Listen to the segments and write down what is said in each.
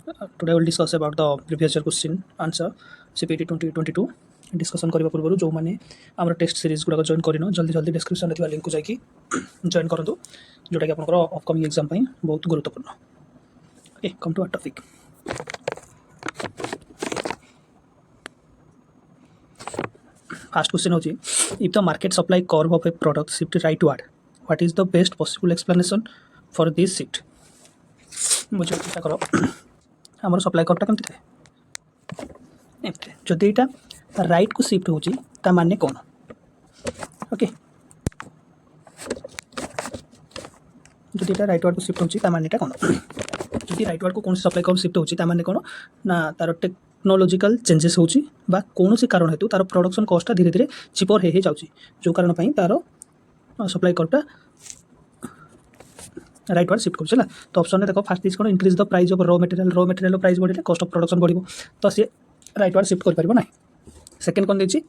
Today I will discuss about the previous year question answer Cpet 2022 discussion करबा पूर्व जो माने हमर टेस्ट सीरीज गुडा जॉइन करिनो जल्दी जल्दी डिस्क्रिप्शन रे लिंक को जाकी जॉइन करंतु जोटा कि आपनकर अपकमिंग एग्जाम पई बहुत गुरुत्वपूर्ण okay come to our topic first question होची if the market supply curve of a product shift rightward what is the best possible explanation for this shift मुझे चिंता करो हमर सप्लाई कर्वटा केमति थाए एमते जदि एटा राइट को शिफ्ट होची ता माने कोन ओके जदि एटा राइटवर्ड को शिफ्ट होची ता माने एटा कोन जदि राइटवर्ड को कोन सप्लाई कर्व शिफ्ट होची ता माने कोन ना तार टेक्नोलॉजिकल चेंजेस होची बा कोनोसी कारण हेतु तार प्रोडक्शन कॉस्ट धीरे धीरे चिपर हे जाउची जो कारण पई तार सप्लाई कर्वटा राइटवर्ड शिफ्ट कर तो ऑप्शन में देखो फर्स्ट इज कौन increase the price of raw material price बढ़े कॉस्ट ऑफ प्रोडक्शन बढ़ो तो सी राइटवर्ड शिफ्ट कर पार ना सेकेंड कौन देखिए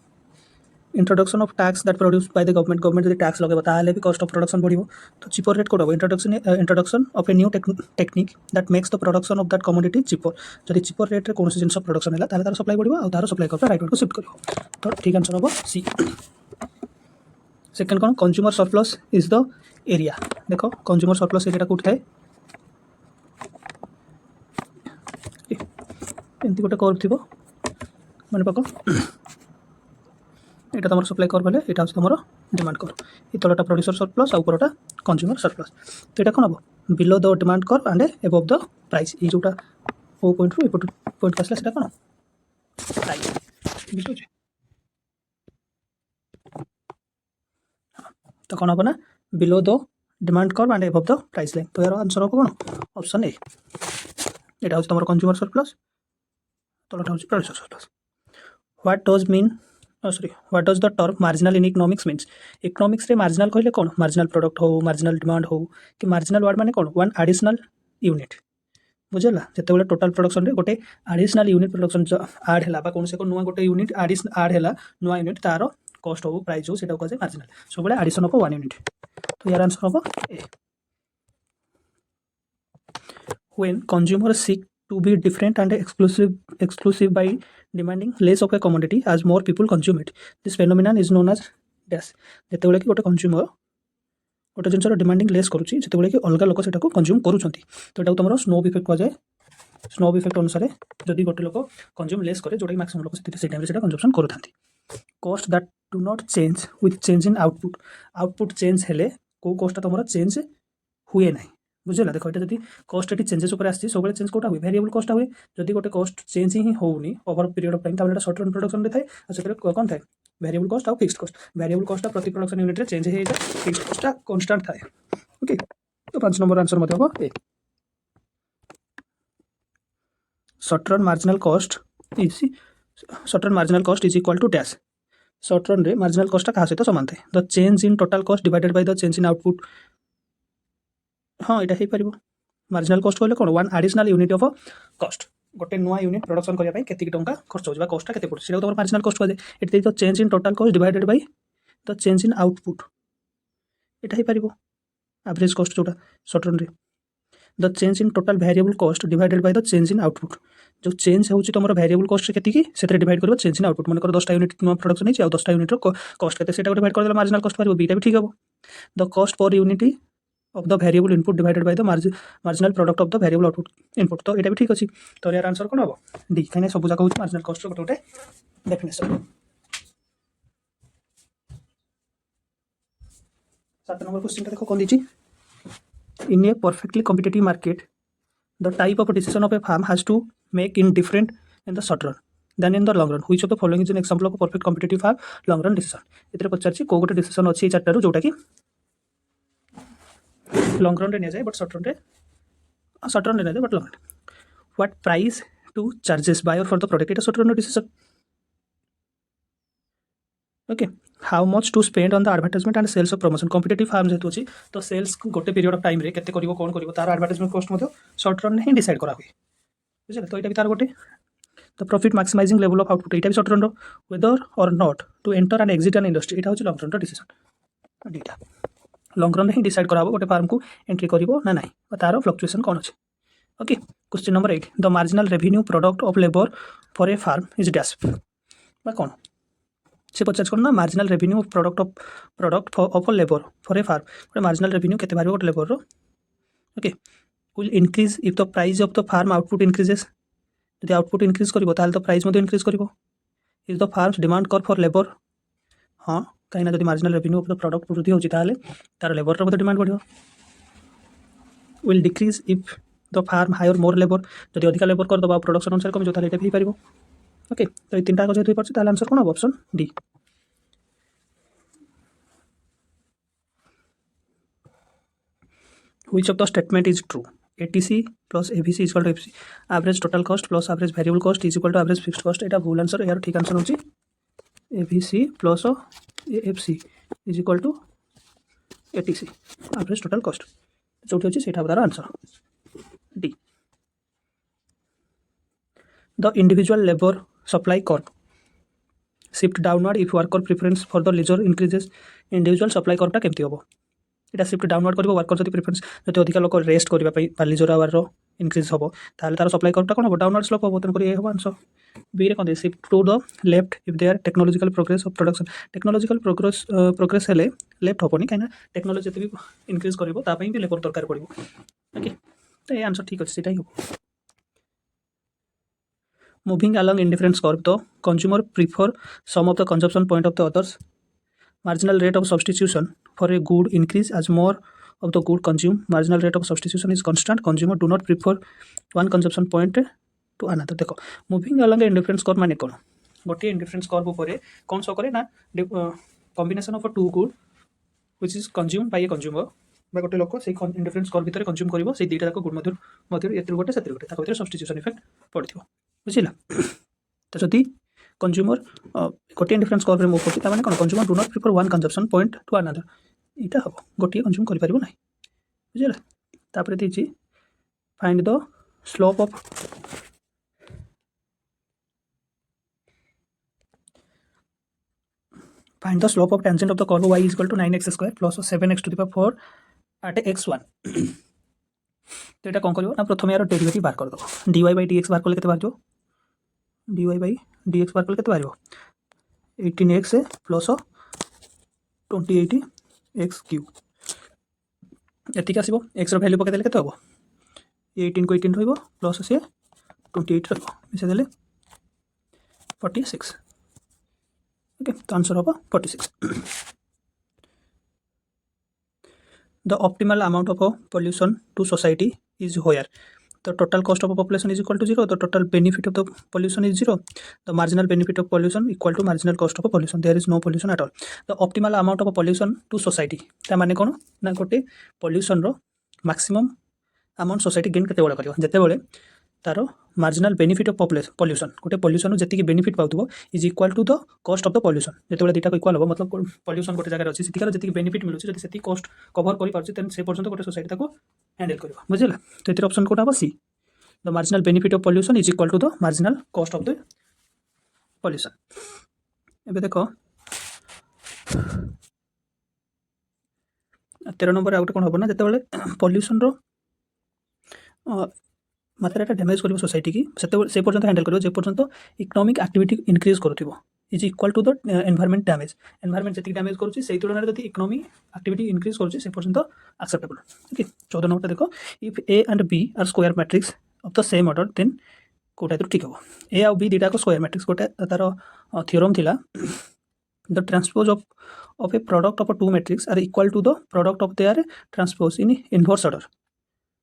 introduction of tax that produced by the government जो टैक्स लगे ताहले भी कॉस्ट ऑफ प्रोडक्शन बढ़ो तो चिपर रेट कौन introduction of a new technique that makes the production of that commodity cheaper जब चिपर रेट कौन जिन प्रोडक्शन है तार सप्लाई बढ़ो और तार सप्लाई कर राइटवर्ड को शिफ्ट कर तो ठीक आंसर हम सी सेकेंड कौन consumer surplus is the area देखो कंज्यूमर सरप्लस एरिया कौट थाए एमती गोटे कर्व थी मन पक यहाँ तुम सप्लाई कर्व है यहाँ तुम डिमांड कर्व ये तलटा प्रोड्यूसर सरप्लस आ उपरटा कंज्यूमर सरप्लस तो यहाँ कौन हम below the demand curve and above the price ये जोटा ओ पॉइंट रु एपट पॉइंट आसला सेटा कौन प्राइस बुझे तो कौन हम ना below the demand curve and above the price line तो यार आंसर हम कौन ऑप्शन ए यहाँ हूँ तुम कंज्यूमर सरप्लस तलटा हूँ producer surplus what does mean sorry what does the term marginal in economics means economics रे मार्जिनल कहले कौन मार्जिनल प्रोडक्ट हो मार्जिनल डिमांड हो कि मार्जिनल वर्ड माने कौन वन एडिशनल यूनिट बुझेला जिते टोटल प्रोडक्शन रे गोटे एडिशनल यूनिट प्रोडक्शन ऐड हैला बा कौन से नुआ गोटे यूनिट एडिशनल ऐड हैला नुआ यूनिट तार कॉस्ट हो प्राइस हो सेटा को कहे मार्जिनल सब एडिशन ऑफ वन यूनिट तो यार आंसर हम ए when consumer seek to be different and exclusive by demanding less of a commodity as more people consume it this phenomenon is known as dash जेते बेले कि गोटे consumer गोटे जिनसर demanding less करूची जेते बेले कि अलग लोक सेटा को कंज्यूम करूछंती तो एटा तुमरो स्नोब इफेक्ट कह जाए स्नोब इफेक्ट अनुसार जदि गोटे लोक कंज्यूम लेस करे जोटा मैक्सिमम लोक से टाइम सेटा कंजम्पशन करूथांती cost that do not change with change in output change हेले को कॉस्ट तुमरो चेंज हुए नहीं बुझेगा देख ये जब कॉस्ट ये चेंजेस उपर आसी सब चेंज कौटा हुए वेरिएबल कॉस्ट हुए जदि गोटे कॉस्ट चेंज ही होनी ओवर पीरियड ऑफ टाइम तब शॉर्ट रन प्रोडक्शन में थाए से कौन थाए वेरिएबल कॉस्ट और फिक्स्ड कॉस्ट वेरिएबल कॉस्ट प्रति प्रोडक्शन यूनिट रे चेंज हो जाए फिक्स्ड कॉस्ट कांस्टेंट थाए ओके तो 5 नंबर आंसर मत हम a short run marginal cost is equal to dash short run रे मार्जिनल कॉस्ट क्या सहित सामान थाए the change in total cost divided by the change in output हाँ यहाँ हो पार मार्जिनल कॉस्ट कहले कौन one additional unit of cost गोटे नुआ यूनिट प्रोडक्शन करने के टंका खर्च हो कॉस्ट के पड़े तुम मार्जिनल कॉस्ट कहे ये the change in total cost divided by the change in output यहाँ हो पार एवरेज कॉस्ट जोटा शॉर्ट रन रे the change in total variable cost divided by the change in output जो चेंज हो तुम वेरिएबल कॉस्ट के डिवाइड कर change in output मन 10टा यूनिट नुआ प्रोडक्शन है 10टा यूनिट कॉस्ट के डिवाइड कर मार्जिनल कॉस्ट पार बीटा भी ठीक हम the cost per unit of the variable input divided by the marginal product of the variable output input तो ये भी ठीक अच्छी तो यार आंसर कौन हम डी कहीं सब जगह होची मार्जिनल कॉस्ट गोटे गोटे डेफिनेशन 7 नंबर क्वेश्चन देखो कौन दीची in a perfectly competitive market the type of decision of a firm has to make in different in the short run then in the long run which of the following is an example of perfect competitive firm long run decision इतरे पचारछि को गोटे decision अछि चारटारू जोटा कि long run रे जाए but short run रे जाए but long run what price to charges buyer for the product it short run decision okay how much to spend on the advertisement and sales of promotion competitive firm जेतु अछि तो sales गोटे period of time रे केते करिवो कोन करिवो तार advertisement cost मते शॉर्ट रन ही डिसाइड करा हुए बुझले तो एटा भी तार गोटे the profit maximising level of output एटा भी शॉर्ट रन रो whether or not to enter and exit an industry एटा होछि लॉन्ग रन डिसीजन डेटा लॉन्ग रन ही डिसाइड करा गोटे फार्म को एंट्री करिवो ना नहीं तार फ्लक्चुएशन कौन अच्छे okay question number 8 the marginal revenue product of labour for a firm is dash कौन से पचार कौन ना marginal revenue product of labour for a firm गोटे मार्जिनाल रेवेन्यू केते बाहर गोटे labour okay will increase if the price of the firm output increases यदि आउटपुट इंक्रीज करिवो ताले तो प्राइस मध्य इंक्रीज करिवो is the firms demand curve for labour हाँ कहीं जब marginal revenue of the product वृद्धि होची ताले तार लेबर रो डिमांड बढ़ियो will decrease if the firm hire more labour जदि अधिक लेबर कर दबा प्रोडक्शन अनुसार कमी जो ताले एटा भी पारिबो ओके तो ये तीनटा को जेतु परछि ताले आंसर कोन हो option D which of the statement is true ATC plus ABC is equal to FC average total cost plus average variable cost is equal to average fixed cost एटा भूल आंसर यार ठीक answer होची ABC plus AFC is equal to ATC average total cost जोठी होची सेटा बतार answer D the individual labor supply curve shift downward if worker preference for the leisure increases individual supply curve टा केमती होबो এটা শিফট ডাউনওয়ার্ড করব worker যদি preference যদি অধিক লোক রেস্ট করা বা লিজর আওয়ার ইনক্রিজ হব তাহলে তার সপ্লাই করটা কোন হব ডাউনওয়ার্ড স্লোপ হব তেমন এ হব আনসার বি রে কোন shift to the left if there technological progress of production technological progress হেলে লেফট হবনি কাইনা টেকনোলজি যেতে বি ইনক্রিজ করব তা পাই বি লেবার দরকার পড়িব ওকে তো এই আনসার ঠিক আছে সেটাই হব moving along indifference curve the consumer prefer some of the consumption point of the others marginal rate of substitution for a good increase as more of the good consumed marginal rate of substitution is constant consumer do not prefer one consumption point to another देखो moving along a indifference curve माने कोन गोटे indifference curve ऊपर कोन सो करे ना combination of a two good which is consumed by a consumer बा गोटे लोक से indifference curve भीतर कंज्यूम करिवो से दुईटा को गुड मध्य एतिर गोटे सेतिर गोटे ताको भीतर substitution effect पड़थिवो बुझिला तो जदि कंज्यूमर गोटे इंडिफरेंस कर्व रे मूव करछि त माने कोन consumer do not prefer one consumption point to another इटा हबो गोटे कंज्यूम करि परिबो नै बुझिला तापर देछि find the slope of tangent of the curve y equal to 9x² plus 7x to the power 4 at x1 तो एटा कोन करिवो ना प्रथम यार डेरिवेटिव बार कर दो dy by dx बार करले केते बार जो dy by dx बार करले केते बारिवो 18x प्लस 28x क्यूब एतिक आसीबो x रो वैल्यू पके देले केते हबो 18 को 18 रहइबो प्लस से 28 रहइबो मिसे देले 46 ओके तो आंसर हबो 46 the optimal amount of pollution to society is where the total cost of a population is equal to 0 the total benefit of the pollution is 0 the marginal benefit of pollution equal to marginal cost of a pollution there is no pollution at all the optimal amount of a pollution to society ता माने कोन ना गोटे pollution रो maximum amount society gain केते बडा करियो जते बेले तारो marginal benefit of pollution गोटे pollution रो जति benefit पाउतबो is equal to the cost of the pollution जते बेले दिटा को इक्वल हो मतलब pollution गोटे जगह अछि सेतिकार जति benefit मिलुछि जति सेति cost कवर करि पारछि तेन से पर्यंत गोटे सोसाइटी ताको हैंडल करबो बुझिला तो एतिर ऑप्शन कोटा बसी the marginal benefit of pollution is equal to the marginal cost of the pollution एबे देखो 13 नंबर आउट कोन होबो ना जते बेले pollution रो मात्राटा डैमेज करिवो सोसाइटी की से पर्यंत हैंडल करिवो जे पर्यंत इकोनॉमिक एक्टिविटी इंक्रीज करथिवो is equal to the environment damage environment जति डैमेज करूछि सेही तुलना रे जति इकोनॉमी एक्टिविटी इंक्रीज करूछि से पर्यंत एक्सेप्टेबल ओके 14 नंबर देखो if A and B are square matrix of the same order then कोटा तो ठीक हो ए और बी दीटा को स्क्वायर मैट्रिक्स गोटे तार थ्योरम थिला the transpose of a product of two matrix are equal to the product of their transpose in inverse order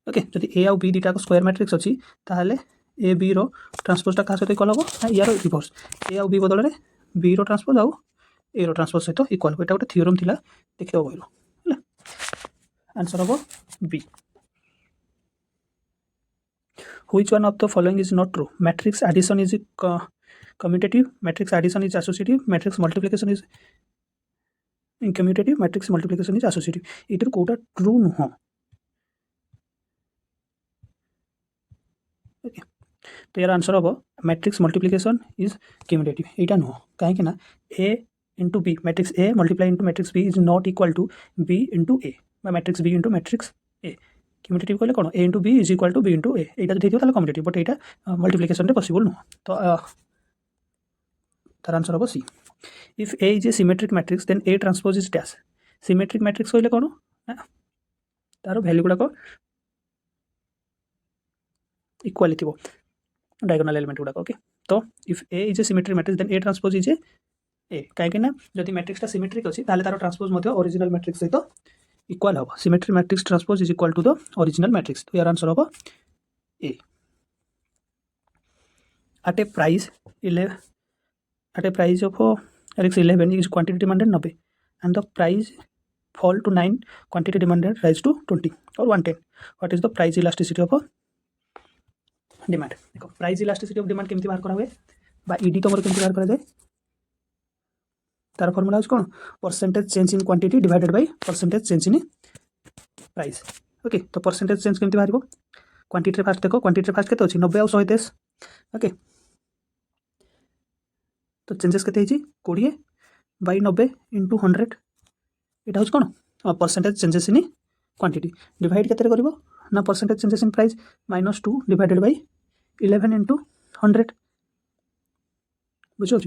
okay जदि ए और बी दीटा को स्क्वायर मैट्रिक्स अछि ताहले ए बी रो ट्रांसपोज ता का सहित इक्वल हो यार रिवर्स ए और बी बदल रे बी रो ट्रांसपोज आउ ए रो ट्रांसपोज सहित इक्वल हो एटा गोटे थ्योरम थिला देखियो बोलो हैला आंसर हो B which one of the following is not true matrix addition is commutative matrix addition is associative matrix multiplication is commutative matrix multiplication is associative इटर कोटा ट्रू नुह ओके तो यार आंसर हम मैट्रिक्स मल्टीप्लिकेशन इज क्यूमुलेटिव एटा नुह कहीं ना A into B matrix A multiply into matrix B is not equal to B into A matrix B into matrix A commutative कहले कौन A into B is equal to B into A यहाँ जो देखिए commutative but यहाँ multiplication possible नुह तो तार answer हम C if A is a symmetric matrix then A transpose is dash symmetric matrix कहले कौन तार भैल्यू गुड़ाक इक्वाली थी डायगोनल एलिमेंट गुड़ाक ओके तो if A is a symmetric matrix then A transpose is A कहीं जदि मैट्रिक्सटा सिमेट्रिक अच्छी तार ट्रांसपोज ओरिजिनल मैट्रिक्स सहित इक्वाल हम symmetric matrix transpose is equal to the original matrix तो यार आंसर हम ए at a price 11 at a price of Alex 11 is quantity demanded 90 and the price fall to 9 quantity demanded rise to 20 or 110 what is the price elasticity of demand देखो price elasticity of demand केमती बाहर करा हुए बा ED तो मोर केमती बाहर करा जाए तार फार्मूला is कौन percentage change in quantity divided by percentage change in price okay तो परसेंटेज चेंज केमती बाहर क्वांटिटी फास्ट देखो क्वांटिटी फास्ट केते अछि 90 और 123 ओके तो चेंजेस के 20 बाई 90 इंटू 100 यहाँ हूँ कौन percentage changes in quantity divide के ना percentage changes in price -2 divided by 11 into 100 बुझे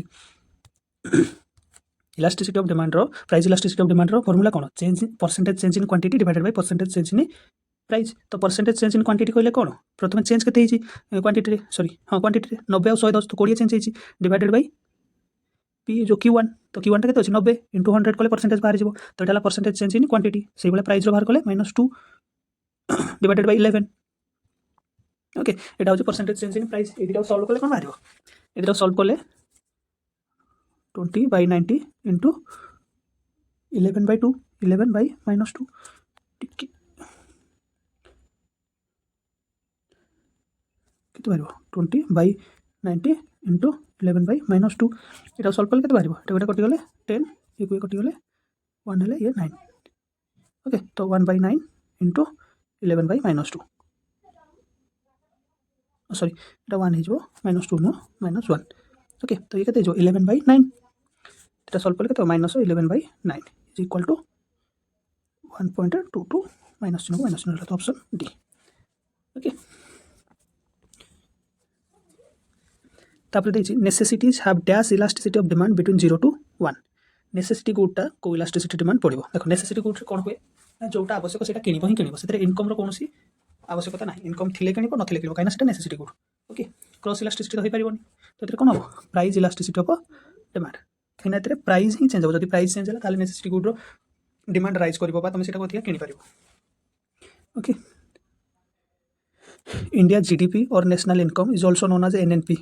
elasticity of demand price elasticity of demand formula कौन change percentage change in quantity divided by percentage change in price तो percentage change in quantity कहले कौन प्रथम change के quantity sorry हाँ quantity 90 और 110 तो 20 चेंज होती डिवाइडेड बाई पी जो Q1 तो Q1 टा के 90 इंटू 100 कले परसेंटेज बाहर जाव तो यहाँ परसेंटेज चेंज इन क्वांटिटी से भाई प्राइस बाहर कले -2 डिवाइडेड बाई 11 ओके यहाँ हूँ परसेंटेज चेंज इन प्राइस ये सल्व कले कौन बाहर ये सल्व कले 20 बाई 90 इंटू 11 बाई 2 11 बाई -2 कितने बाहर 20 बाई 90 इंटू 11 बाई -2 यहाँ सल्व कले बाहर ये कटिगले 10 ये कटिगले 1 है ये 9 ओके तो 1 बाई 9 इंटू 11 बाई -2 सॉरी ये 1 हो -2 नो -1 ओके तो ये कहते 11 बाई 9 ये सल्व कले -11 बाई 9 इज इक्वल टू 1.22 -0 तो ऑप्शन डी ओके तापर देखिए necessities have dash elasticity of demand between 0 to 1 necessity गुडा को इलास्टिसिटी डिमांड पड़ो देखो नेसेसिटी गुड कौन हुए ना जोटा आवश्यक से किणव ही किणव से इनकम कौन आवश्यकता ना इनकम थिले किणव नथिले किणव कहीं necessity good okay cross elasticity तो हो पारिबनी तो ये कौन हम प्राइस इलास्टिसिटी ऑफ डिमांड कहीं प्राइस ही चेंज हो जब प्राइस चेंज है नेसेसिटी गुड डिमांड राइज कर तुम से किणी पार ओके इंडिया जीडीपी और national income is also known as NNP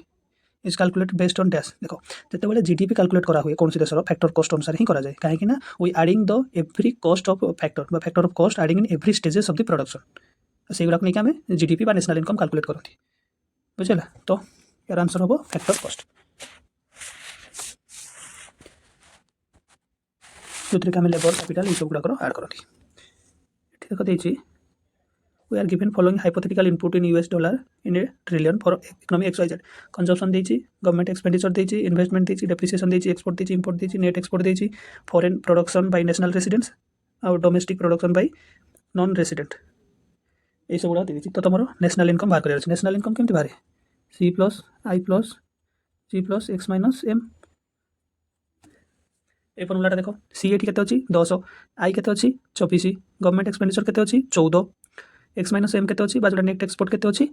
is calculate based on dash देखो जिते जीडीपी कैलकुलेट करा हुए कौन देशर फैक्टर कॉस्ट अनुसार ही करा जाए कहीं we adding the every cost of factor of cost adding in every stages of the production से गुड़ाक नहीं आम जीडीपी बा नेशनल इनकम कैलकुलेट करती बुझेगा तो यार आंसर हम फैक्टर कॉस्ट जो थे आम लेबर कैपिटल ये सब गुड़ाक ऐड करती देखो देखिए we are given following hypothetical input in US dollar in a trillion for economic XYZ consumption देची गवर्नमेंट एक्सपेंडिचर देची इन्वेस्टमेंट देची डेप्रिसिएशन देची एक्सपोर्ट देची इंपोर्ट देची नेट एक्सपोर्ट देची foreign production by national residents और domestic production by non resident ये सब गुड़ा देची तो तुम नेशनल इनकम बाहर कर नेशनल इनकम केमती बाहर C plus I plus G plus X minus M ए फर्मूलाटा देख सी ये केते अछि 10 I केते अछि 24 गवर्नमेंट एक्सपेंडिचर केते अछि 14 एक्स माइनस एम केते अछि बाजूटा नेट एक्सपोर्ट केते अछि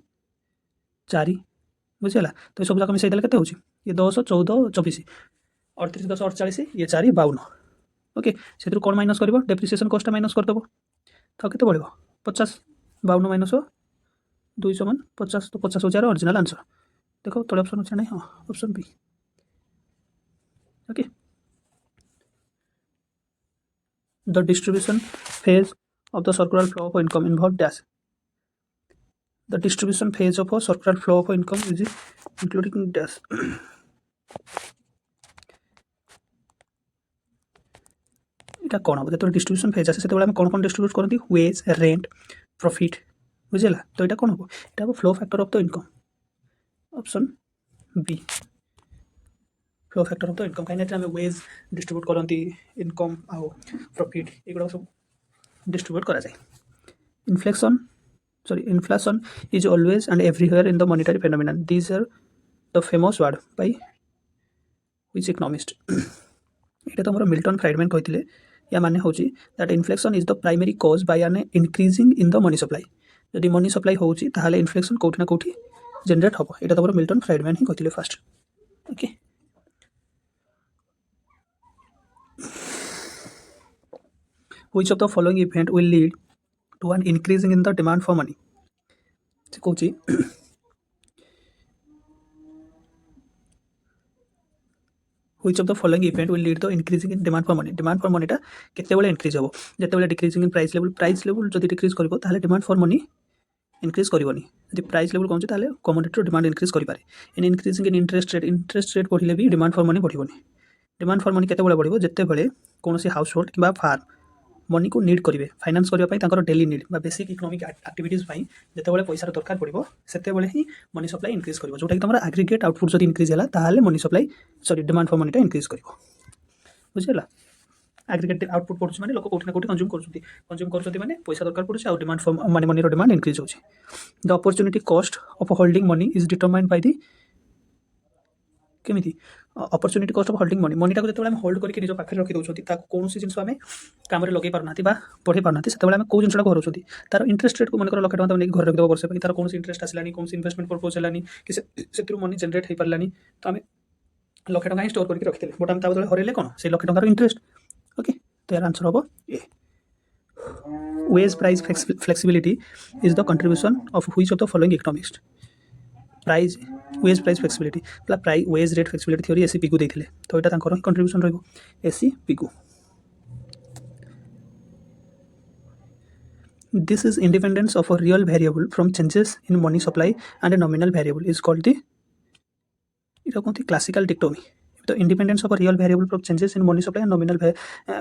4 बुझिला तो सब जाक मिसै देले केते होछि ये 10 14 24 38 10 48 ये 4 52 ओके सेतु कोन माइनस करबो डेप्रिसिएशन कॉस्ट माइनस कर देबो तो केते पड़िबो 50 52 माइनस 2 समान 50 तो 50 हजार ओरिजिनल आंसर देखो तळे ऑप्शन अछि नै हां option B okay the distribution phase of the circular flow of income involved dash the distribution phase of a circular flow of income is including dash এটা কোন হবে তো ডিস্ট্রিবিউশন ফেজ আছে সেটা আমি কোন ডিস্ট্রিবিউট করতে ওয়েজ রেন্ট প্রফিট বুঝলা তো এটা কোন হবে এটা হবে flow factor of the income option B flow factor of the income কাইনা আমি ওয়েজ ডিস্ট্রিবিউট করতে ইনকম আর প্রফিট এগুলো সব डिस्ट्रीब्यूट करा जाए inflection inflation is always and everywhere in the monetary phenomenon. These are the famous word by which economist? এটা তো ଆମର ମିଲ୍ଟନ ଫ୍ରାଇଡମ୍ୟାନ୍ କହିଥିଲେ। ୟା ମାନେ ହେଉଛି that inflection is the primary cause by an increasing in the money supply. ଯଦି money supply ହେଉଛି ତାହେଲେ ଇନଫ୍ଲେକ୍ସନ୍ କେଉଁଠି ନା କେଉଁଠି ଜେନେରେଟ୍ ହେବ। ଏଇଟା ତମର ମିଲ୍ଟନ ଫ୍ରାଇଡମ୍ୟାନ୍ ହିଁ କହିଥିଲେ first. Okay, which of the following event will lead to an increasing in the demand for money? ସେ କହୁଛି which of the following event will lead to increasing in demand for money? Demand for money ଟା କେତେବେଳେ increase ହେବ? ଯେତେବେଳେ decreasing in price level ଯଦି decrease କରିବ ତାହେଲେ demand for money increase କରିବନି। ଯଦି price level କମୁଛି ତାହେଲେ commodity ର demand increase କରିପାରେ। in increasing in interest rate ବଢ଼ିଲେ ବି demand for money ବଢ଼ିବନି। demand for money କେତେବେଳେ ବଢ଼ିବ? ଯେତେବେଳେ କୌଣସି ହାଉସହୋଲ୍ଡ କିମ୍ବା ଫାର୍ମ ମନିକୁ ନିଡ୍ କରିବେ ଫାଇନାନ୍ସ କରିବା ପାଇଁ ତାଙ୍କର ଡେଲି ନିଡ୍ ବା ବେସିକ୍ ଇକୋନୋମିକ୍ ଆକ୍ଟିଭିଟିଜ୍ ପାଇଁ ଯେତେବେଳେ ପଇସାର ଦରକାର ପଡ଼ିବ ସେତେବେଳେ ହିଁ ମନି ସପ୍ଲାଇ ଇନକ୍ରିଜ୍ କରିବ। ଯେଉଁଟାକି ତୁମର ଆଗ୍ରିଗେଟ୍ ଆଉଟପୁଟ୍ ଯଦି ଇନକ୍ରିଜ୍ ହେଲା ତାହେଲେ ମନି ସପ୍ଲାଇ ଡିମାଣ୍ଡ ଫର୍ ମନିଟା ଇନକ୍ରିଜ୍ କରିବ। ବୁଝିହେଲା? ଆଗ୍ରିଗେଟ୍ ଆଉଟପୁଟ୍ ପଡ଼ୁଛି ମାନେ ଲୋକ କେଉଁଠି ନା କେଉଁଠି କନଜ୍ୟୁମ୍ କରୁଛନ୍ତି ମାନେ ପଇସା ଦରକାର ପଡ଼ୁଛି ଆଉ ଡିମାଣ୍ଡ ଫର୍ ମନିର ଡିମାଣ୍ଡ ଇନକ୍ରିଜ୍ ହେଉଛି। The opportunity cost of holding money is determined by the କେମିତି ଅପରଚ୍ୟୁନିଟି କଷ୍ଟ ଅଫ୍ ହୋଲ୍ଡିଂ ମନିଟାକୁ ଯେତେବେଳେ ଆମେ ହୋଲ୍ଡ କରିକି ନିଜ ପାଖରେ ରଖିଦେଉଛନ୍ତି ତାକୁ କୌଣସି ଜିନିଷ ଆମେ କାମରେ ଲଗାଇ ପାରୁନାହାନ୍ତି ବା ପଢ଼େଇ ପାରୁନାହାନ୍ତି ସେତେବେଳେ ଆମେ କେଉଁ ଜିନିଷଟାକୁ ହରାଉଛନ୍ତି ତାର ଇଣ୍ଟରେଷ୍ଟ ରେଟ୍କୁ ମନେକର ଲକ୍ଷେ ଟଙ୍କା ନେଇକି ଘରେ ରଖିଦେବ ବର୍ଷ ପାଇଁ ତାର କୌଣସି ଇଣ୍ଟରେଷ୍ଟ ଆସିଲାନି କୌଣସି ଇନଭେଷ୍ଟମେଣ୍ଟ ପର୍ପୋଜ୍ ହେଲାନି କି ସେଥିରୁ ମନି ଜେନେରେଟ୍ ହେଇପାରିଲାନି ତ ଆମେ ଲକ୍ଷେ ଟଙ୍କା ହିଁ ଷ୍ଟୋର୍ କରିକି ରଖିଥିଲେ ବଟ୍ ଆମେ ତା ବଦଳରେ ହରେଇଲେ କ'ଣ ସେଇ ଲକ୍ଷେ ଟଙ୍କାର ଇଣ୍ଟରେଷ୍ଟ। ଓକେ, ତ ଏହାର ଆନ୍ସର୍ ହେବ A. Wage price flexibility is the contribution of which of the following economics? Price wage price flexibility wage rate flexibility theory A C Pigou ଦେଇଥିଲେ ତ ଏଇଟା ତାଙ୍କର ହିଁ କଣ୍ଟ୍ରିବ୍ୟୁସନ୍ ରହିବ A C Pigou. This is independence of a real variable from changes in money supply and a nominal variable is called the classical dichotomy. The independence of a real variable from changes in money supply and nominal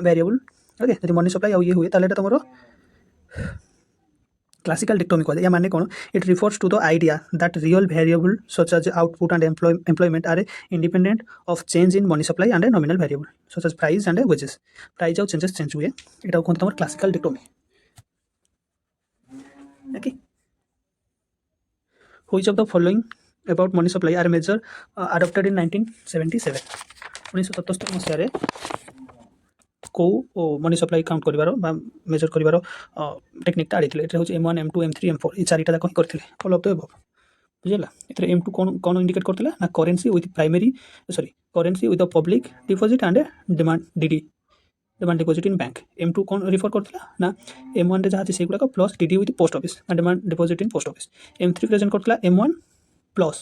variable. Okay, ଯଦି money supply ଆଉ ଇଏ ହୁଏ ତାହେଲେ ଏଟା ତମର classical dichotomy କହିଲେ। ୟା ମାନେ କ'ଣ? It refers to the idea that real variable such as output and employment are independent of change in money supply and a nominal variable such as price and wages. Price ଆଉ changes change ହୁଏ ଏଟାକୁ କୁହନ୍ତି ତମର classical dichotomy। Okay, which of the following about money supply are measure adopted in 1977? 1977 ମସିହାରେ କେଉଁ money supply count କରିବାର ବା major କରିବାର ଟେକ୍ନିକ୍ଟା ଆଣିଥିଲେ? ଏଥିରେ ହେଉଛି M1 M2 M3 M4 এই ଚାରିଟା ଯାକ ହିଁ କରିଥିଲେ ଅଲ୍ ଅଫ୍ ଦ ଏଭବ୍। ବୁଝିଲା? ଏଥିରେ M2 କ'ଣ ଇଣ୍ଡିକେଟ୍ କରିଥିଲା ନା currency with currency with the public deposit and demand demand deposit in bank. M2 କ'ଣ ରିଫର କରୁଥିଲା ନା M1ରେ ଯାହା ଅଛି ସେଇଗୁଡ଼ାକ plus DD with post office ବା demand deposit in post office. M3 present କରୁଥିଲା M1 plus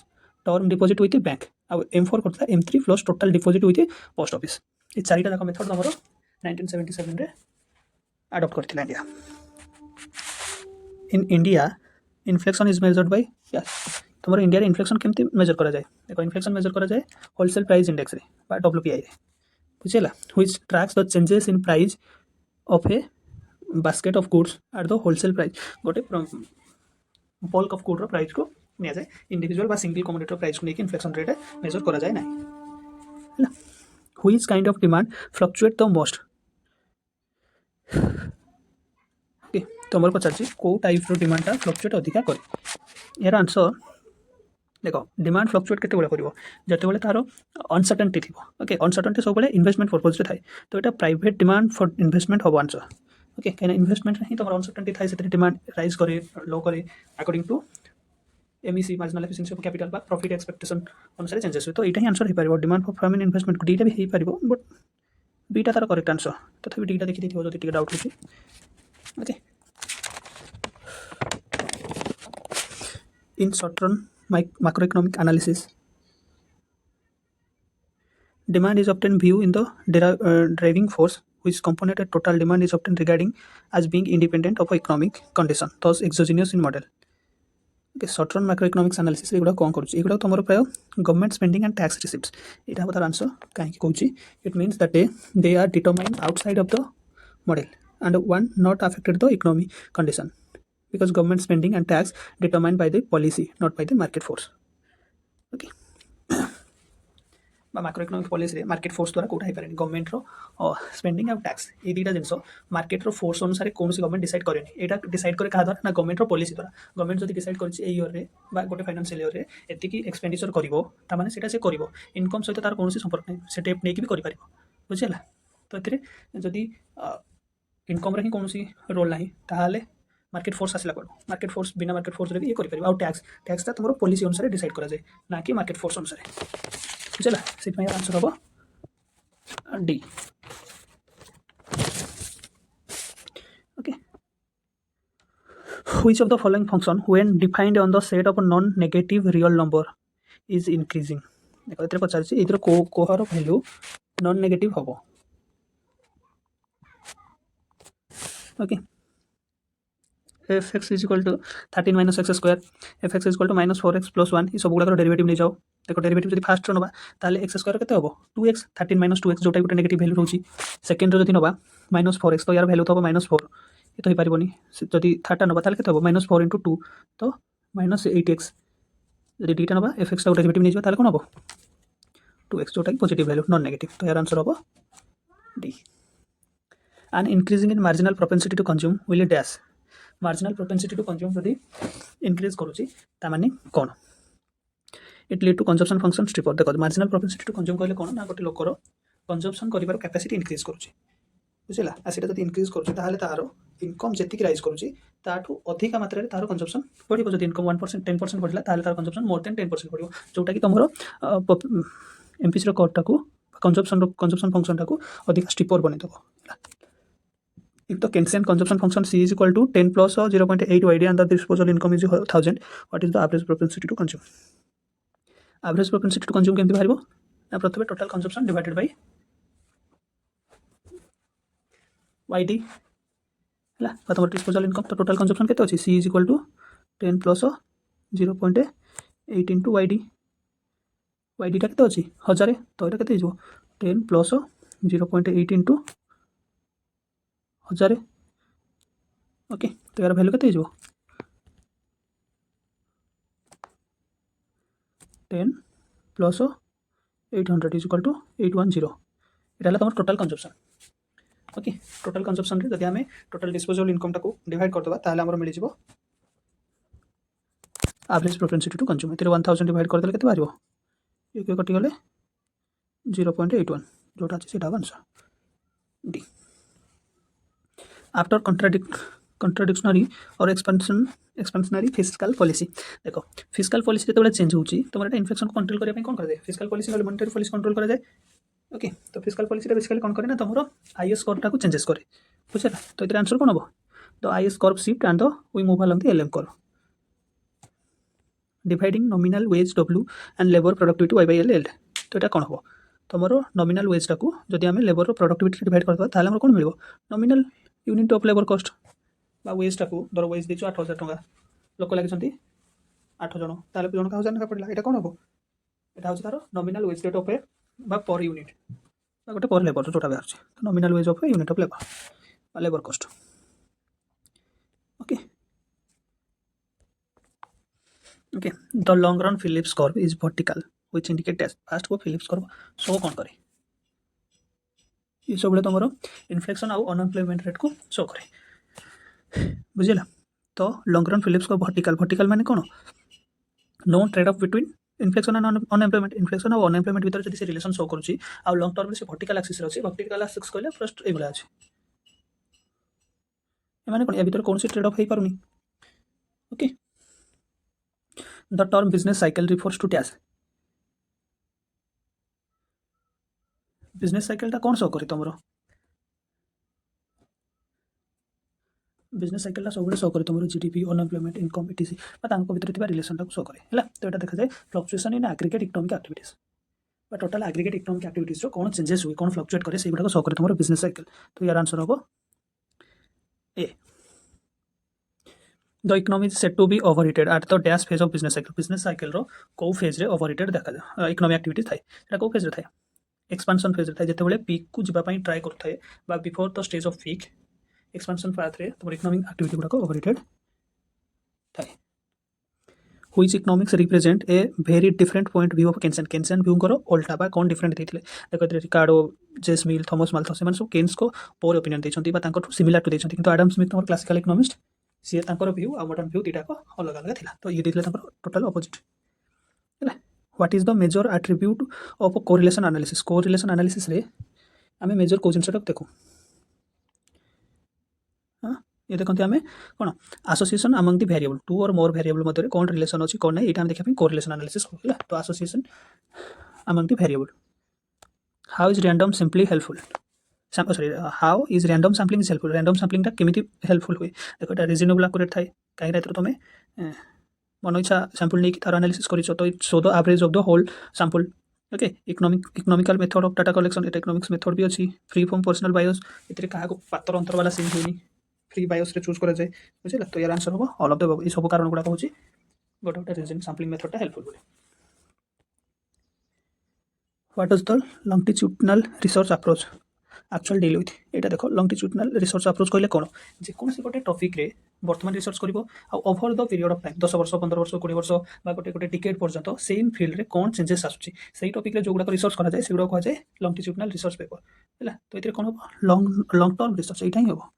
term deposit with bank ଆଉ M4 କରୁଥିଲା M3 plus total deposit with post office. এই ଚାରିଟା ଯାକ ମେଥଡ଼ ତମର 1977ରେ ଆଡପ୍ଟ କରିଥିଲା India. In India inflection is ମେଜର୍ଡ Bai ତମର ଇଣ୍ଡିଆରେ ଇନଫ୍ଲେକ୍ସନ୍ କେମିତି ମେଜର କରାଯାଏ? ଦେଖ ଇନଫ୍ଲେକ୍ସନ୍ ମେଜର କରାଯାଏ ହୋଲସେଲ୍ ପ୍ରାଇସ୍ ଇଣ୍ଡେକ୍ସରେ ବା WPIରେ। ବୁଝିଲା? which tracks the changes in price of a basket of goods at the wholesale price। ଗୋଟେ ବଲ୍କ ଅଫ୍ ଗୁଡ୍ର ପ୍ରାଇସ୍କୁ ନିଆଯାଏ ଇଣ୍ଡିଭିଜୁଆଲ୍ ବା ସିଙ୍ଗଲ କମୋଡିଟିର ପ୍ରାଇସ୍କୁ ନେଇକି ଇନଫ୍ଲେକ୍ସନ୍ ରେଟ୍ ମେଜର କରାଯାଏ ନାହିଁ। ହେଲା? which kind of demand fluctuate the most? Okay, ତମର ପଚାରିଛି କେଉଁ ଟାଇପ୍ର ଡିମାଣ୍ଡଟା ଫ୍ଲକ୍ଚୁଏଟ୍ ଅଧିକା କରେ? ଏହାର ଆନ୍ସର୍ ଦେଖ ଡିମାଣ୍ଡ ଫ୍ଲକ୍ଚୁଏଟ୍ କେତେବେଳେ କରିବ? ଯେତେବେଳେ ତାର ଅନସର୍ଟେନିଟି ଥିବ। ଓକେ, ଅନସର୍ଟେନିଟି ସବୁବେଳେ ଇନଭେଷ୍ଟମେଣ୍ଟ ପର୍ପୋଜ୍ରେ ଥାଏ ତ ଏଇଟା ପ୍ରାଇଭେଟ୍ ଡିମାଣ୍ଡ ଫର୍ ଇନଭେଷ୍ଟମେଣ୍ଟ ହେବ ଆନ୍ସର୍। ଓକେ, କାହିଁକିନା ଇନଭେଷ୍ଟମେଣ୍ଟରେ ହିଁ ତମର ଅନସର୍ଟେନିଟି ଥାଏ ସେଥିରେ ଡିମାଣ୍ଡ ରାଇଜ୍ କରେ ଲୋ କରେ according to MEC marginal efficiency of capital ବା ପ୍ରଫିଟ୍ ଏକ୍ସପେକ୍ଟେସନ୍ ଅନୁସାରେ ଚେଞ୍ଜେସ୍ ହୁଏ। ତ ଏଇଟା ହିଁ ଆନ୍ସର୍ ହେଇପାରିବ ଡିମାଣ୍ଡ ଫର୍ ଫାର୍ମ ଇନଭେଷ୍ଟମେଣ୍ଟ। ଦୁଇଟା ବି ହେଇପାରିବ ବଟ୍ ଦୁଇଟା ତାର କରେକ୍ଟ ଆନ୍ସର୍। ତଥାପି ଦୁଇଟା ଦେଖିଦେଇଥିବ ଯଦି ଟିକେ ଡାଉଟ୍ ହେଉଛି। Okay, in short run macroeconomic analysis demand is often viewed in the driving force which component a total demand is often regarding as being independent of economic condition thus exogenous in model। Okay, short run macroeconomics analysis এগুলো କ'ଣ କରୁଛି? ଏଗୁଡ଼ା ତୁମର ପ୍ରାୟ government spending and tax ରିସିପ୍ଟସ୍ ଏଇଟା ହେବ ତାର answer. କାହିଁକି କହୁଛି? It means that they are determined outside of the model and one not affected the economic condition because government spending and tax determined by the policy not by the market force। Okay, macro economic policy रे market force द्वारा कोटा पारे government रो spending आउ tax ये दुटा जिनस market रो force अनुसार कौन government decide करेनि एटा decide करे क्या द्वारा ना गवर्नमेंट रो पॉलिसी द्वारा गवर्नमेंट जब डिसाइड कर ईयर रे गोटे फाइनेंशियल ईयर रे एतिकी एक्सपेंडिचर करिवो ता माने सेटा से करिवो इनकम सहित तार कौन संपर्क नहीं से टेप नहीं भी करि पारिबो बुझिला तो एथिरे जदि इनकम रे ही कौन रोल नहीं ताहाले मार्केट फोर्स आसला कौन मार्केट फोर्स बिना मार्केट फोर्स रे भी ये करि पारिबो आउ टैक्सटा तुमरो पॉलिसी अनुसार डिसाइड करा जाए ना कि मार्केट फोर्स अनुसार बुझिला से आंसर हम D okay which of the following function when defined on the set of non negative real number is increasing देखो एतरे पचार छी एतरे कोहर वैल्यू नॉन नेगेटिव हबो okay fx is equal to 13 minus x square fx is equal to minus 4x plus 1 ये सब गुडा derivative नै जाओ देखो derivative जदि फर्स्ट रो नबा ताले x स्क्वायर केते हबो 2x 13 minus 2x जोटा गुटे नेगेटिव वैल्यू रहउची सेकंड रो जदि नबा minus 4x तो यार वैल्यू तो minus 4 ये तो ही पारिबोनी जदि थर्ड नबा ताले केते हबो minus 4 into 2 तो minus 8x जदि डीटा नबा fx टा डेरिवेटिव नै जाओ ताले कोन हबो 2x जोटा पॉजिटिव वैल्यू नॉन नेगेटिव तो यार आंसर हबो D an increasing in marginal propensity to consume will dash marginal propensity to consume जदि increase करूची ता माने कोन it lead to consumption function stripper देखो marginal propensity to consume कहले कोन ना गोटे लोकर कंजम्पशन करिवार कैपेसिटी इंक्रीज करूची बुझिला आ सेटा जदि इंक्रीज करूची ताहाले तारो इनकम जेतिक राइज करूची ताठू अधिक मात्रा रे तारो कंजम्पशन बढ़िबो जदि इनकम 1% 10% बढ़िला ताहाले तारो कंजम्पशन मोर देन 10% बढ़िबो जोटा कि तमरो एमपीसी रो कोड टाकू कंजम्पशन फंक्शन टाकू अधिक स्टिपर बने दबो if the Keynesian consumption function C is equal to 10 plus or 0.8 YD and the disposable income is 1000, what is the average propensity to consume? Average propensity to consume केमती बाहरिबो ना प्रथमे total consumption divided by YD हला प्रथम disposable income तो total consumption केते अछि C is equal to 10 plus or 0.8 into YD YD टा केते अछि 1000 तो एटा केते हिजो 10 plus or 0.8 into 1000 ओके तो यार वैल्यू केते हिजो 10 plus 800 is equal to 810 एटा तमर total consumption okay total consumption रे जदि हमें टोटल डिस्पोजेबल इनकम टाको डिवाइड कर दबा ताले हमर मिलि जिवो एवरेज प्रोपेंसिटी टू कंज्यूम एते 1000 डिवाइड कर देले केते बारिवो एक कटि गले 0.81 जोटा अछि सेटा answer D after contradictory or expansionary fiscal policy देखो फिस्कल पॉलिसी जेते चेंज होउची तमरा एटा इन्फ्लेशन को कंट्रोल करिया कोन कर दे फिस्कल पॉलिसी वाले मॉनेटरी पॉलिसी कंट्रोल करा जाए ओके तो फिस्कल पॉलिसी रे बेसिकली कोन करे ना तमरो आईएस कर्व टाको चेंजेस करे बुझला तो इतर आंसर कोन हबो the IS curve shift and the we move along the LM curve dividing nominal veg w and labour productivity y by l l तो एटा कोन हबो तमरो नॉमिनल वेज टाको जदि हमें लेबर रो प्रोडक्टिविटी डिवाइड करबा ताले हमर कोन मिलबो nominal unit of labour cost बा वेज टाको दर वेज देचो 8000 टका लोक लागि 8 जण ताले जण का 1000 टका पडला एटा कोन हबो एटा होछ तारो नॉमिनल वेज रेट ऑफ पे बा पर यूनिट बा गोटे पर लेबर जोटा बाहर तो nominal wage of unit of labour बा labour cost okay okay the long run Phillips curve is vertical which indicate that first को फिलिप्स कर्व शो कोन करे ये सब बले तमरो इन्फ्लेशन आउ अनएम्प्लॉयमेंट रेट को शो करे बुझिला तो long run Phillips curve vertical माने कोन no trade off between inflation and unemployment inflation और अनएम्प्लॉयमेंट भीतर जदि से रिलेशन शो करूची आ लॉन्ग टर्म रे से वर्टिकल एक्सिस रे अछि वर्टिकल एक्सिस कहले फर्स्ट ए बला अछि ए माने कोन ए भीतर कोन से ट्रेड ऑफ हे पारुनी okay the term business cycle refers to dash business cycle ता कोन शो करी तमरो बिजनेस साइकिल ता सब शो करी तमरो जीडीपी अनएम्प्लॉयमेंट इनकम इटीसी बा तांको भीतर थिबा रिलेशन ता शो करे हला तो एटा देखा जाय fluctuation in aggregate economic activities बा टोटल एग्रीगेट इकोनॉमिक एक्टिविटीज रो कोन चेंजेस हुई कोन फ्लक्चुएट करे सेही गुडा को शो करे तमरो बिजनेस साइकिल तो यार आंसर होबो A the economy is set to be overheated at the dash phase of business cycle रो को फेज रे ओवरहीटेड देखा जाय इकोनॉमिक एक्टिविटी थाय एटा को फेज रे थाय एक्सपेंशन फेज रे थाय जेते बेले पीक को जिबा पई ट्राई करथाय बा before the stage off peak expansion path रे तमर इकोनॉमिक एक्टिविटी गुडा को ओवरहीटेड थाय Which economics represent a very different point view of Keynesian view करो उल्टा बा कौन डिफरेंट देथिले देखो एतरे रिकार्डो जेस मिल थॉमस माल्थस सेमान सब केन्स को पोर ओपिनियन देछंती बा तांको सिमिलर टू देछंती किंतु एडम स्मिथ हमर क्लासिकल इकोनॉमिस्ट सी तांकर व्यू आ मॉडर्न व्यू दिटा को अलग अलग थिला तो ये देथिले तांकर टोटल ऑपोजिट हैला what is the major attribute of correlation analysis रे आमे मेजर को जिंसटा देखो हां ये देखंती आमे कोन association among the variable two और मोर वेरिएबल मध्ये कोन रिलेशन अछि कोन नै एटा हम देखा पे कोरिलेशन एनालिसिस होला तो association among the variable how is random simply helpful how is random sampling is helpful random sampling टा केमिति हेल्पफुल हुए देखो एटा रीजनेबल एक्यूरेट थाए काई राइतर तमे मन इच्छा सैंपल नै कि तार एनालिसिस करिसो तो it show the average of the whole sample okay economical method of data collection एटा इकोनॉमिक्स मेथड भी अछि फ्री फ्रॉम पर्सनल बायस एतरे काहा को पातर अंतर वाला सिंग होनी फ्री बायस रे चूज करा जाय बुझिला तो यार आंसर होबो ऑल ऑफ द ई सब कारण गुडा कहूची गोटे रीजन सैंपलिंग मेथड टा हेल्पफुल बोले what is the longitudinal research approach actual deal with एटा देखो लॉन्गिट्यूडिनल रिसर्च अप्रोच कहले कोन जे कोन से गोटे टॉपिक रे वर्तमान रिसर्च करिवो आ over the period of time 10 वर्ष 15 वर्ष 20 वर्ष बा गोटे गोटे डिकेड पर्यंत सेम फील्ड रे कोन चेंजेस आसुची सेही टॉपिक रे जो गुडा रिसर्च करा जाय सेगुडा कहा जाय लॉन्गिट्यूडिनल रिसर्च पेपर हैला तो एतरे कोन लॉन्ग टर्म रिसर्च एटा ही होबो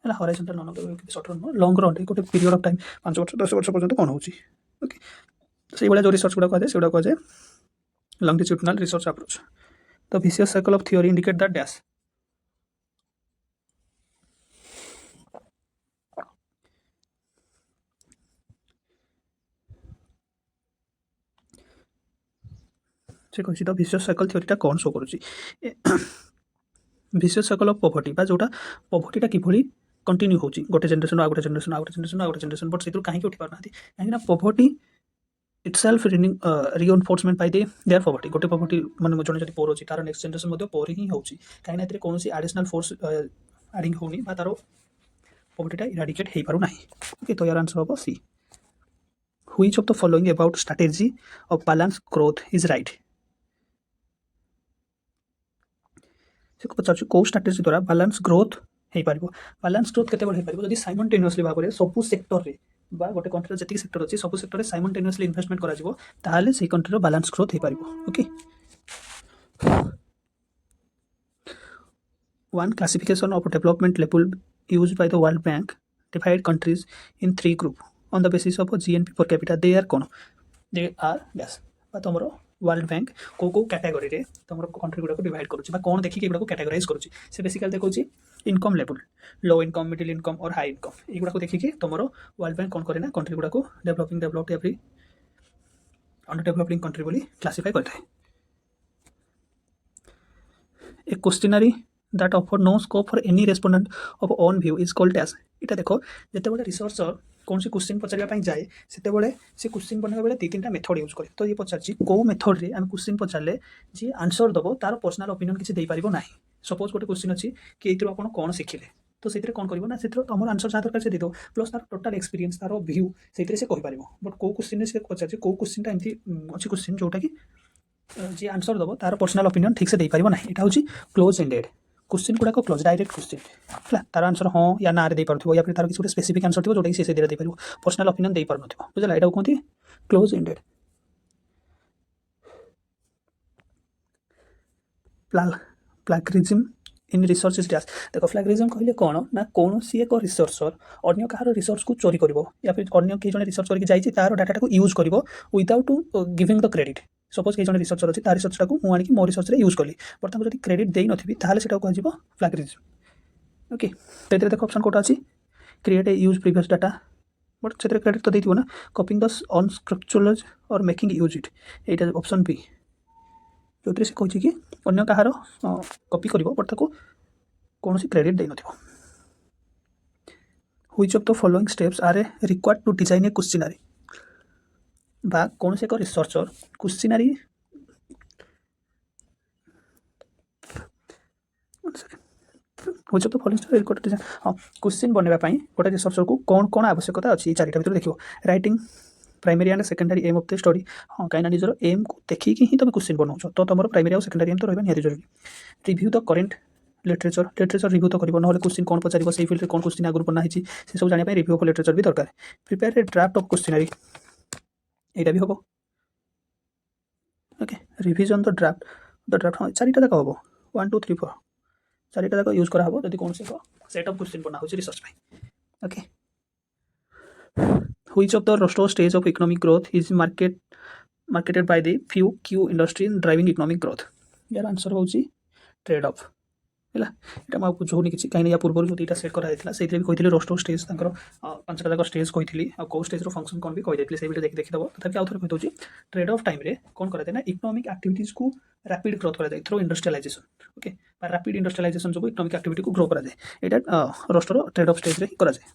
हैला horizontal none of short term long run रे गोटे पीरियड ऑफ टाइम 5 वर्ष 10 वर्ष पर्यंत कोन होची ओके सेही वाला जो रिसर्च गुडा कहा जाय सेगुडा कहा जाय longitudinal research approach. The vicious cycle of theory indicate that dash. से कहछि द vicious cycle theory टा कोन show करूछि vicious cycle of poverty बा जोटा poverty टा किभली कंटिन्यू होछि गोटे जनरेशन आ गोटे जनरेशन आ गोटे जनरेशन आ गोटे जनरेशन बट सेतु काहे के उठी पारनाथि काहे ना poverty itself reinforcement by their poverty गोटे poverty माने जने जति पोर अछि तार नेक्स्ट जनरेशन मध्ये पोर ही होछि काहे ना एतरे कोनोसी एडिशनल फोर्स एडिंग होनी बा तारो poverty टा इराडिकेट हेइ पारु नाही ओके तो यार आंसर होबो C which of the following about strategy of balance growth is right से को पचाछु को स्ट्रेटजी द्वारा बैलेंस ग्रोथ हेइ पारिबो बैलेंस ग्रोथ केते बड हेइ पारिबो जदि साइमल्टेनियसली भाबरे सबु सेक्टर रे बा गोटे कंट्री जति सेक्टर अछि सब सेक्टर रे साइमल्टेनियसली इन्वेस्टमेंट करा जिवो ताहाले सेही कंट्री रो बैलेंस ग्रोथ हेइ पारिबो okay one classification of development level used by the World Bank divide countries in 3 group on the basis of GNP per capita they are kono they are yes बा तमरो world bank को category रे तमरो country गुडा को divide करूची बा कोन देखि के गुडा को categorise करूची से बेसिकली देखौची income level low income middle income और हाई इनकम एगुडा को देखि के तमरो वर्ल्ड बैंक कोन करे ना कंट्री गुडा को developed every under developing country बोली क्लासिफाई करता है ए questionnaire that offer no scope for any respondent of own view is called as इटा देखो जते बडे रिसर्चर कौन सी क्वेश्चन पचारिया पई जाए सेते बडे से क्वेश्चन बनबा बेले 3-3टा मेथड यूज करे तो ये पचारची को मेथड रे हम क्वेश्चन पचारले जे आंसर दबो तार पर्सनल ओपिनियन किछि देई परिबो नाही सपोज गोटे क्वेश्चन अछि कि एतिरो आपण कोन सिखिले तो सेतिरे कोन करबो ना सेतिरो हमर आंसर जा दरकार से दे दो प्लस तार टोटल एक्सपीरियंस तार व्यू सेतिरे से कहि परिबो बट को क्वेश्चन से पचारची को क्वेश्चन टा एंती अछि क्वेश्चन जोटा कि जे आंसर दबो तार पर्सनल ओपिनियन ठीक से देई परिबो नाही एटा होची क्लोज एंडेड क्वेश्चन गुडा को क्लोज डायरेक्ट क्वेश्चन हला तार आंसर हां या ना रे दे परथिबो या फिर तार किछ स्पेसिफिक आंसर थिबो जोटा कि से दे परिबो पर्सनल ओपिनियन दे परनथिबो बुझला एटा कोंती close ended plagiarism in research is dash देखो प्लैगरिज्म कहले कोन ना कोनोसी एक रिसर्चर अन्य कहार रिसर्च को चोरी करबो या फिर अन्य के जने रिसर्च करके जाई छि तार डाटा को यूज करबो without giving the credit suppose के जने रिसर्चर अछि तार रिसर्च को मु आनी कि मो रिसर्च रे यूज करली पर ताको जदी क्रेडिट देई नथिबी ताहाले सेटा को जिवो प्लैगरिज्म ओके तेरे देखो ऑप्शन कोटा अछि create a use previous data but सेते क्रेडिट तो देथिबो ना कॉपिंग द अनस्ट्रक्चरल और making use it Etah option B जोतरे से कहछि कि अन्य कहार कॉपी करबो पर ताको कोनोसी क्रेडिट देई नथिबो which of the following steps are required to design a questionnaire बा कौन से रिसर्चर क्वेश्चनरी तो क्वेश्चन बनवा गोटे रिसर्चर को कौन कौन आवश्यकता अच्छी चारिटा भर देखो writing primary and secondary aim of the study हाँ कहीं निजर एम को देखिकी ही तुम क्वेश्चन बनाऊँ तो तुम प्राइमरी और सेकेंडरी एम तो रहा निहाती जरूरी review the current literature review तो कर ना क्वेश्चन कौन पचार से फिल्ड कौन क्वेश्चन आगुरी बना से सब जाना रिव्यू ऑफ लिटरेचर भी दरकार prepare a draft of questionnaire एटा भी हम ओके रिविजन द ड्राफ्ट हाँ चारिटा जाक हम 1 2 3 4 चारिटा जाक यूज करा हम जदि कौन से सेट ऑफ क्वेश्चन बना होची रिसर्च में okay which of the Rostow stage of economic growth is marketed by the few key industry driving economic growth यार आंसर होची ट्रेड ऑफ है ये बुझौनी कि कहीं या पूर्व जो दुटा सेट कराइला से कही रोस्टर स्टेज पांचटा जाक स्टेज कही कौ स्टेज फंक्शन कौन भी कहीदे से देखीदेव तथापि आउ थे कहीदे ट्रेड ऑफ टाइम कौन कराए ना इकोनॉमिक एक्टिविटीज को रैपिड ग्रोथ कराए through industrialisation okay rapid industrialisation जो इकोनॉमिक एक्टिविटी को ग्रो कराए यहाँ रोस्टर ट्रेड ऑफ स्टेज कराए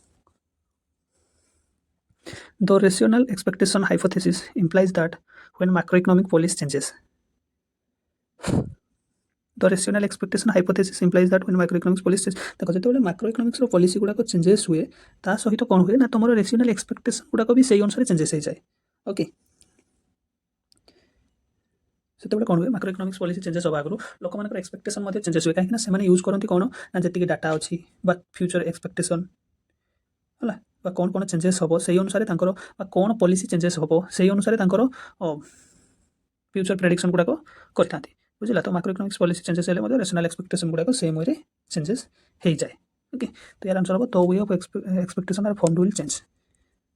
The rational expectation hypothesis implies that when macroeconomic policy changes, the rational expectation hypothesis implies that when macroeconomics policy changes, देखो जो macroeconomics रो policy गुड़ा को changes हुए ता सहित कौन हुए ना तुम rational expectation गुड़ा को भी सही अनुसार changes हो जाए ओके से कौन हुए macroeconomics policy changes हवा आगु लोक मान एक्सपेक्टेशन मध्य changes हुए कहीं से यूज करती कौन ना जी डाटा अच्छी फ्यूचर एक्सपेक्टेशन है कौन कौन चेंजेस हम से अनुसार कौन पॉलिसी चेंजेस हम से अनुसार फ्यूचर प्रेडिक्शन गुड़ाक करता बुझला तो मैक्रोइकोनॉमिक्स पॉलिसी चेंजेस हेल्ले रेशनल एक्सपेक्टेशन गुड़ाक सेम वे चेंजेस हो जाए ओके तो यार आंसर हम तो way of expectation are form will change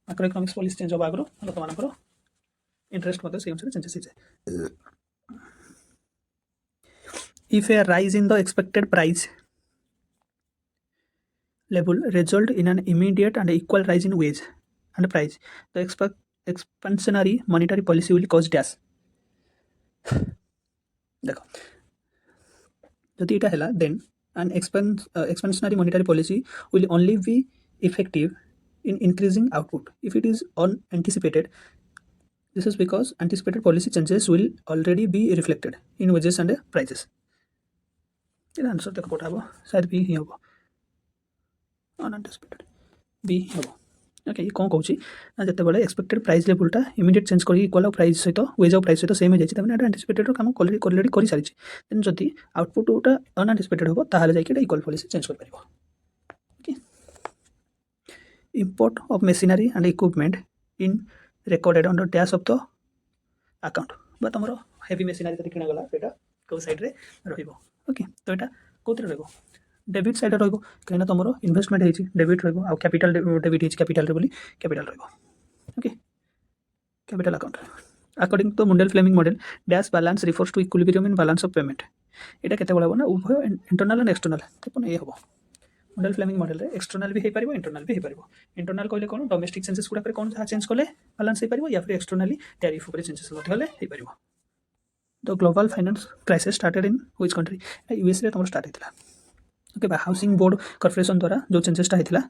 macroeconomics policy change हवा आगु लोक मान इंटरेस्ट से अनुसार चेंजेस हो जाए if A rise in the expected price level result in an immediate and equal rise in wage and price, the expansionary monetary policy will cause dash. देखो जदि इटा हैला then an expansionary monetary policy will only be effective in increasing output if it is unanticipated. This is because anticipated policy changes will already be reflected in wages and prices. ये answer देखो कोटा हो शायद भी ही हो unanticipated B हम okay ये कौन कौन ना जिते एक्सपेक्टेड प्राइस लेवलटा इमिडिएट चेंज कर इक्वल प्राइस सहित वेज ऑफ प्राइस सहित सेम हो जाए एंटिसिपेटेड काम ऑलरेडी कर सारी देन जदि आउटपुटा अनएंटिसिपेटेड हम ताहले जाके इक्वल पॉलिसी चेंज कर पारिबो okay import of machinery and equipment in recorded under dash of the account बा तुम हेवी मशीनरी जब किना गला सेटा को साइड रे रहिबो ओके तो एटा कोथरे रहबो डेबिट साइड रहिबो कहीं तुम इन्वेस्टमेंट होती डेबिट रहिबो आ कैपिटल डेबिट होती कैपिटल रे बोली कैपिटल रहिबो okay capital account according to Mundell Fleming model dash balance refers to equilibrium in balance of payment एटा केते बळा ना उभय इंटरनल एंड एक्सटर्नल तपन ए हबो मुंडल फ्लेमिंग मॉडल रे एक्सटर्नल भी हे पारिबो इंटरनल भी हे पारिबो इंटरनल कहले कोन डोमेस्टिक चेंजेस गुडा करे कोन चेंज करले बैलेंस हे पारिबो या फिर एक्सटर्नली टैरिफ ऊपर चेंजेस होते हले हे पारिबो the global finance crisis started in which country US रे तमर स्टार्ट हेतला ओके बा हाउसिंग बोर्ड कॉर्पोरेशन द्वारा जो चेंजेसटा होता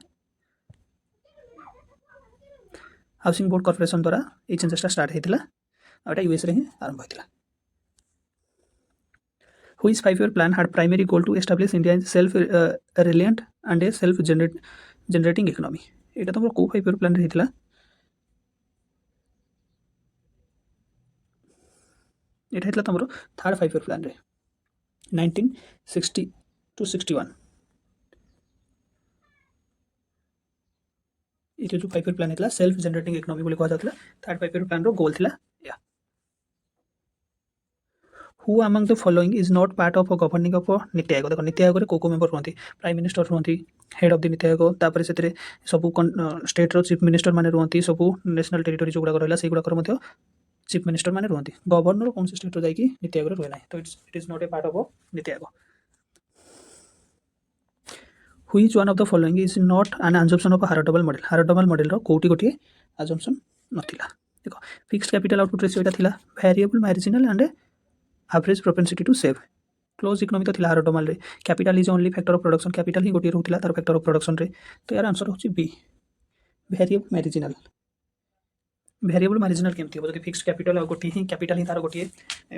हाउसिंग बोर्ड कॉर्पोरेशन द्वारा ये चेंजेसटा स्टार्ट होता यूएस रे ही आरंभ होता which 5 year plan had primary goal to establish India as self reliant and a self generating economy एटा तुम को 5 year plan रे होता एटा होता तुम थर्ड 5 year plan रे 1960 to 61 ये जो 5 year plan होता सेल्फ जनरेटिंग इकोनॉमी बोली कहा जाता थर्ड 5 year plan रो गोल थिला या who among the following is not part of a governing of NITI Aayog देखो नीति आयोग रे को मेंबर रहती प्राइम मिनिस्टर रहती head of the NITI Aayog तापर से सब स्टेट रो चीफ मिनिस्टर माने रहती सब नेशनल टेरिटरी जो गुडा रहला से गुडा मध्य चीफ मिनिस्टर माने रहती गवर्नर कौन से स्टेट रो जाई कि नीति आयोग रे रहे ना तो it is not a part of NITI Aayog Which one of the following is not an assumption of a Harrod-Doble model? Harrod-Doble model रो कोटी गोटे assumption नथिला देखो फिक्स्ड कैपिटल आउटपुट रेशियो एटा थिला variable marginal and average propensity to save close economy तो थिला Harrod-Doble रे capital is only factor of production capital ही गोटे रहउतिला तार फैक्टर ऑफ प्रोडक्शन रे तो यार आंसर होची बी वेरिएबल मार्जिनल केमती हो जदि फिक्स्ड कैपिटल आ गोटे ही कैपिटल ही तार गोटे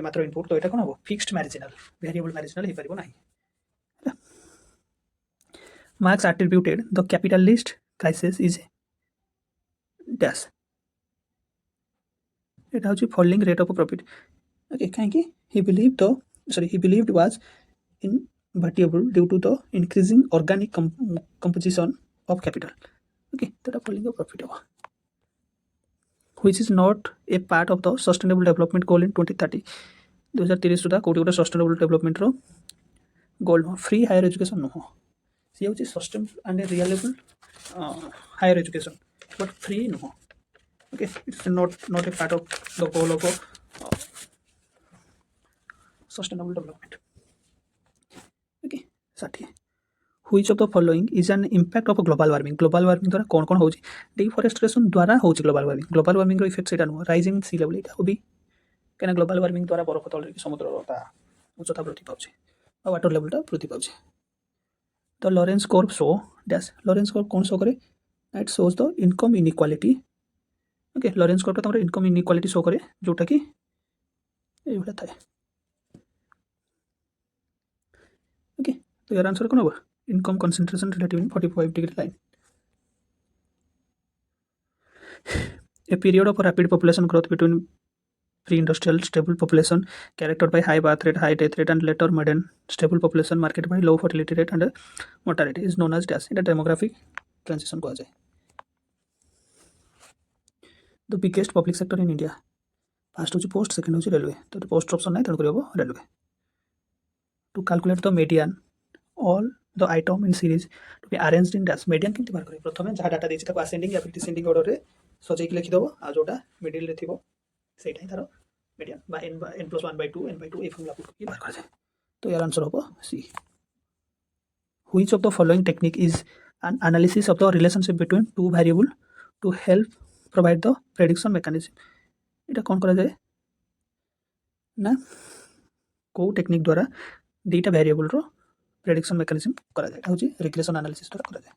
मात्र इनपुट तो एटा कोन हो फिक्स्ड मार्जिनल वेरिएबल मार्जिनल हे परिबो नाही Marx attributed the capitalist crisis is dash. It has a falling rate of profit. Okay, kaya he believed was inevitable due to the increasing organic composition of capital. Okay, that falling of profit. which is not a part of the sustainable development goal in 2030 2030 सुधा कोटी गोटे sustainable development रो goal free higher education नुह C हूँ sustainable and reliable higher education but free नुह okay it's not a part of the goal of sustainable development okay 60 which of the following is an impact of global warming द्वारा कौन कौन होची deforestation द्वारा होची global warming रो effect सेटा नु rising sea level एटा hobby केना ग्लोबल वार्मिंग द्वारा बरफ तल रे समुद्र ता उच्चता वृद्धि पाउछे आ वाटर लेवल ता वृद्धि पाउछे तो Lorenz curve show dash Lorenz curve कौन शो करे it shows the income inequality okay Lorenz curve तमरा इनकम इनइक्वालिटी शो करे जोटा कि ए भला थाए ओके तो यार आंसर कोन होबा income concentration relative in 45-degree line. A period of rapid population growth between pre-industrial stable population characterized by high birth rate, high death rate, and later modern stable population marked by low fertility rate and mortality is known as dash. It demographic transition को आ जाए. The biggest public sector in India. First होची post, second होची railway. तो post option नहीं तो करियो railway. To calculate the median, all the item in series to be arranged in dash median केमती बाहर करे प्रथमे जहा डाटा देछि ताको ascending या descending order रे सजै के लिखि दबो आ जोटा मिडिल रे थिबो सेटा तारो median बा n plus 1/2 n/2 a formula put करके बाहर कर जाए तो यार आंसर होबो सी which of the following technique is an analysis of the relationship between two variable to help provide the prediction mechanism एटा कोन करा जाए ना को टेक्निक द्वारा दुईटा वेरिएबल रो प्रेडिक्शन मेकानिज्म करा जाए होची रिग्रेशन एनालिसिस द्वारा करा जाए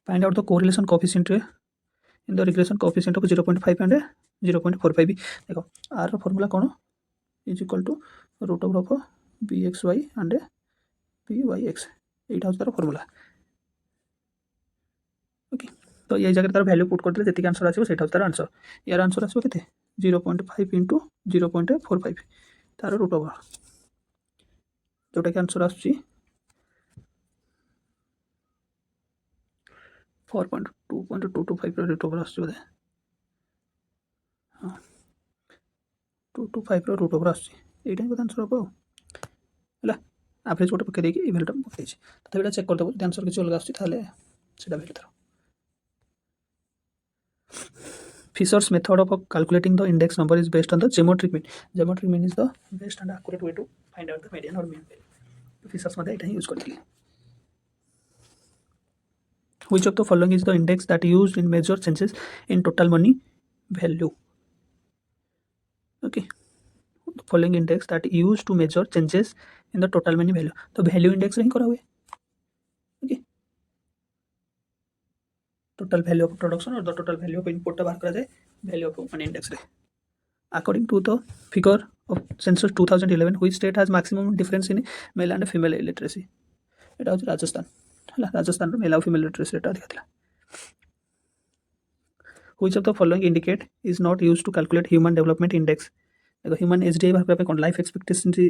find out the correlation coefficient in the regression coefficient of 0.5 and 0.45 देखो आर रो फार्मूला कोन is equal to root of bxy and byx एटा होची तार फार्मूला ओके तो ये जगह तार वैल्यू पुट करले जति आंसर आछो सेटा तार आंसर यार आंसर आछो केते 0.5 * 0.45 तार रूट ओवर जोटा कि आंसर आछी 4.225 रो रूट ओवर आछी बोले हां 225 रो रूट ओवर आछी एटा को आंसर हो हला एवरेज गोटे पके देकी ई वैल्यू पके छि तो एटा चेक कर दबो आंसर किछ अलग आछी ताले सेटा वैल्यू तार Fisher's method of calculating the index number is based on the geometric mean. Geometric mean is the best and accurate way to find out the median or mean value. Fisher's मध्ये इटा use करथिले. Which of the following is the index that used in measure changes in total money value? Okay. The following index that used to measure changes in the total money value. तो value index रे ही करा हुए. Okay. Total value of production or the total value of input बाहर करा जाए value of money index रे according to the figure of census 2011 which state has maximum difference in male and female literacy एटा होची राजस्थान हला राजस्थान रो mail और female literacy rate अधिक थिला which of the following indicate is not used to calculate human development index देखो human HDI बाहर करा पे कोन life expectancy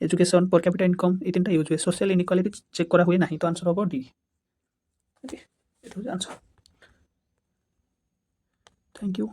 education per capita income ई तीनटा यूज हुए सोशल इनइक्वालिटी चेक करा हुए नहीं तो आंसर होबो D okay it was answer thank you